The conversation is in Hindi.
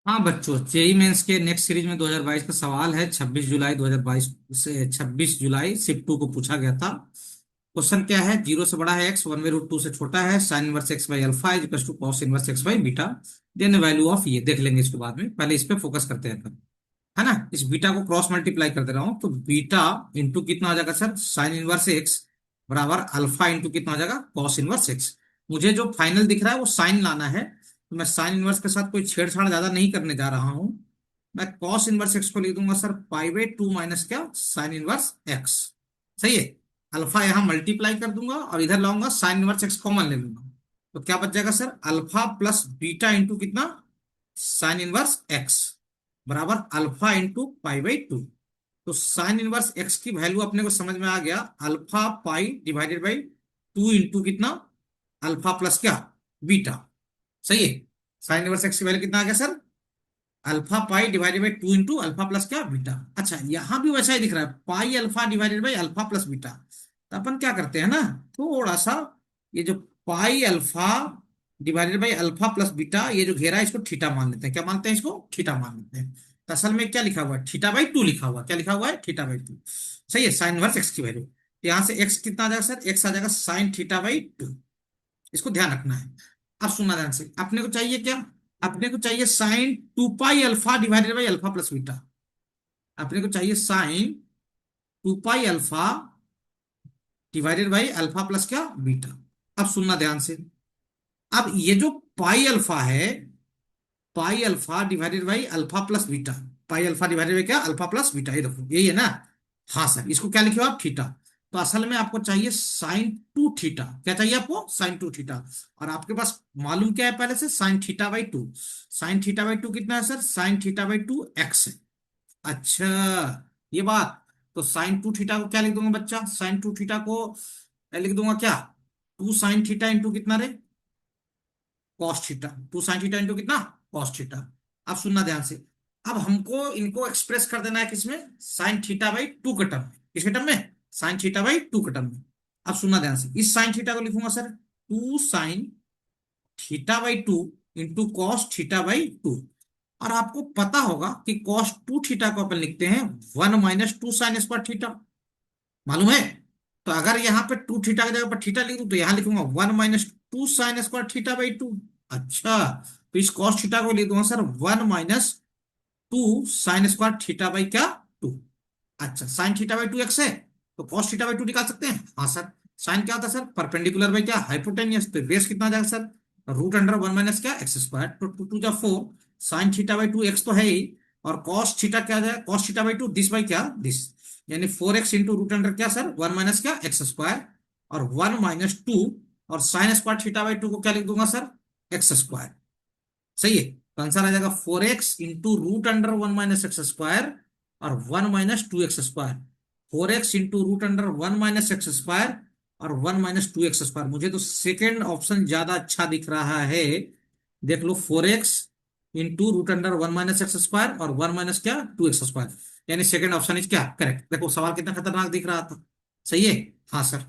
हाँ बच्चों, जेई मेंस के नेक्स्ट सीरीज में 2022 का सवाल है। 26 जुलाई 2022 से 26 जुलाई शिफ्ट 2 को पूछा गया था। क्वेश्चन क्या है? जीरो से बड़ा है x, one by root two से छोटा है, sine inverse x by alpha is equal to cos inverse x by beta. Then value of ये देख लेंगे इसके बाद में, पहले इस पे फोकस करते हैं अपन। है ना? इस बीटा को क्रॉस मल्टीप्लाई कर दे रहा हूं, तो बीटा इंटू कितना हो जाएगा सर? साइन इनवर्स एक्स बराबर अल्फा इंटू कितना हो जाएगा? Cos inverse x. मुझे जो फाइनल दिख रहा है वो साइन लाना है, तो मैं साइन इनवर्स के साथ कोई छेड़छाड़ ज्यादा नहीं करने जा रहा हूं। मैं कॉस इनवर्स एक्स को लिख दूंगा sir pi by two minus क्या? Sine inverse x. सही है। अल्फा यहां मल्टीप्लाई कर दूंगा और इधर लाऊंगा साइन इनवर्स एक्स कॉमन ले लूंगा। तो क्या बच जाएगा sir? Alpha plus beta into कितना? साइन इनवर्स एक्स बराबर alpha into pi by to. तो साइन इनवर्स एक्स की वैल्यू अपने को समझ में आ गया, alpha pi divided by two into कितना? अल्फा प्लस क्या? बीटा। सही है। साइन इनवर्स एक्स की वैल्यू कितना आ गया sir? Alpha pi divided by two into alpha plus क्या? बीटा। अच्छा, यहां भी वैसा ही दिख रहा है, pi alpha divided by alpha plus beta. तो अपन क्या करते हैं ना, थोड़ा सा ये जो pi alpha divided by alpha plus beta, ये जो घेरा है इसको थीटा मान लेते हैं। क्या मानते हैं इसको? थीटा मान लेते हैं। तो असल में क्या लिखा हुआ है? थीटा बाई टू लिखा हुआ है। क्या लिखा हुआ है? Theta by to. सही है। साइन इनवर्स एक्स की वैल्यू, तो यहां से एक्स कितना आ जाएगा सर? एक्स आ जाएगा साइन थीटा बाई टू। इसको ध्यान रखना है। अब सुनना ध्यान से, अपने को चाहिए क्या? अपने को चाहिए sign to pi alpha divided by alpha plus beta. अपने को चाहिए sign to pi alpha divided by alpha plus क्या? बीटा। अब सुनना ध्यान से, अब ये जो पाई अल्फा है, pi alpha divided by alpha plus beta. Pi alpha divided by क्या? Alpha plus beta. ये देखो यही है ना? हाँ सर, इसको क्या लिखे हो आप? थीटा। तो असल में आपको चाहिए साइन टू थीटा। क्या चाहिए आपको? Sign to theta. और आपके पास मालूम क्या है पहले से? Sign theta by to. Sine theta by to कितना है sir? Sign theta by two x है। अच्छा, ये बात। तो साइन टू थीटा को क्या लिख दूंगा बच्चा? साइन टू थीटा को मैं लिख दूंगा क्या? टू साइन थीटा इंटू कितना रे? Cos theta. Two sine theta into कितना? Cos theta. अब सुनना ध्यान से, अब हमको इनको एक्सप्रेस कर देना है किसमें? साइन थीटा बाई टू के टर्म में। किसके टर्म में? साइन थीटा बाई टू के टर्म में। अब सुनना ध्यान से, इस साइन थीटा को लिखूंगा sir two sine theta by two into cos theta by two. और आपको पता होगा कि कॉस टू थीटा को अपन लिखते हैं one minus to sign square theta. मालूम है? तो अगर यहाँ पे टू थीटा की जगह पर थीटा लिख दूं तो यहां लिखूंगा one minus to sign square theta by to. अच्छा, तो इस कॉस थीटा को लिख दूंगा sir one minus to sign square theta by क्या? टू। अच्छा, sign theta by two x है, तो कॉस थीटा बाई टू निकाल सकते हैं। हाँ सर। साइन क्या होता है सर? परपेंडिकुलर बाई क्या? हाइपोटेनियस। तो बेस कितना आ जाएगा sir? Root under one minus क्या? X square. तो टू टू जा four, sine theta by two x तो है ही, और कॉस थीटा क्या आ जाएगा? Cos theta by two this by क्या? दिस। यानी four x into root under क्या सर? वन माइनस क्या? X square. और वन माइनस टू, और sine square theta by to को क्या लिख दूंगा सर? X square. सही है। तो आंसर आ जाएगा four x into root under one minus x square और one minus two x square. Four x into root under one minus x square और one minus two x square. मुझे तो सेकेंड ऑप्शन ज्यादा अच्छा दिख रहा है। देख लो, four x into root under one minus x square और वन माइनस क्या? Two x square. यानी सेकेंड ऑप्शन इज क्या? करेक्ट। देखो सवाल कितना खतरनाक दिख रहा था। सही है। हाँ सर।